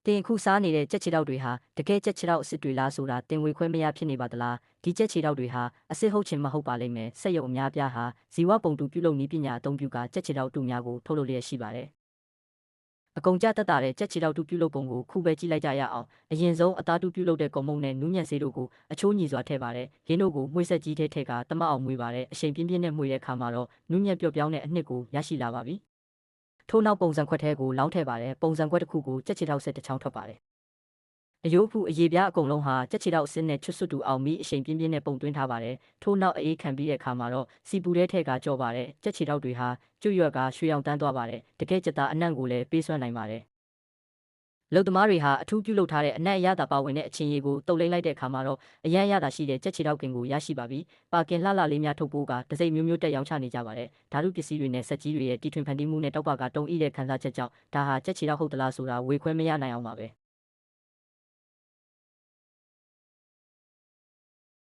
တင်ခုစားနေတဲ့ကြက်ချီတောက်တွေဟာတကယ်ကြက်ချီတောက်အစ်စ်တွေလားဆိုတာတင်ဝေခွဲမရဖြစ်နေပါသလားဒီကြက်ချီတောက်တွေဟာအစ်စ်ဟုတ်ချင်မဟုတ်ပါလိမ့်မယ်စက်ရုံအများပြားဟာဇီဝပုံတူပြုလုပ်နည်းပညာအသုံးပြုကကြက်ချီတောက်တူများကိုထုတ်လုပ်လျက်ရှိပါတယ်အကုန်ကြတက်တာတဲ့ကြက်ချီတောက်တူပြုလုပ်ပုံကိုခုပဲကြည့်လိုက်ကြရအောင်အရင်ဆုံးအသားတူပြုလုပ်တဲ့ကုံမုံနဲ့နူးညံ့ဆေးတို့ကိုအချိုးညီစွာထည့်ပါတယ်ရင်းတို့ကိုမှွေးဆက်ကြီးထဲထည့်ကတမအောင်မွေးပါတယ်အချိန်ပြင်းပြင်းနဲ့မှွေတဲ့အခါမှာတော့နူးညံ့ပျော့ပြောင်းတဲ့အနှစ်ကိုရရှိလာပါပြီထို့နောက်ပုံစံခွက်ထဲကိုလောင်းထည့်ပါတယ်ပုံစံခွက်တစ်ခုကိုကြက်ချီတောက်ဆက်တစ်ချောင်းထွက်ပါတယ်အယိုးဖူအရေပြားအကုန်လုံးဟာကြက်ချီတောက်အစင်းနဲ့ချွတ်ဆွတ်တူအောင်ပြီးအချိန်ပြင်းပြင်းနဲ့ပုံသွင်းထားပါတယ်ထို့နောက်အေးခံပြီးတဲ့အခါမှာတော့စီပူထဲထည့်ကကြော့ပါတယ်ကြက်ချီတောက်တွေဟာကျွတ်ရွက်ကရွှေအောင်တန်းသွားပါတယ်တကယ်ကြက်သားအနံ့ကိုလည်းပေးစွမ်းနိုင်ပါတယ်လုံသမားတွေဟာအထူးပြုလုပ်ထားတဲ့အနက်အရသာပါဝင်တဲ့အချင်းရည်ကိုတုပ်လိမ့်လိုက်တဲ့အခါမှာတော့အရန်ရတာရှိတဲ့ကြက်ချီတောက်ကင်ကိုရရှိပါပြီပါကင်လှလှလေးများထုတ်ပိုးကတစိမ့်မျိုးမျိုးတက်ရောင်းချနေကြပါတယ်ဓာတုပစ္စည်းတွေနဲ့ဆက်ကြီးတွေရဲ့တီထွင်ဖန်တီးမှုနဲ့တောက်ပကတုံးဤတဲ့ခန်းစားချက်ကြောင့်ဒါဟာကြက်ချီတောက်ဟုတ်သလားဆိုတာဝေခွဲမရနိုင်အောင်ပါပဲ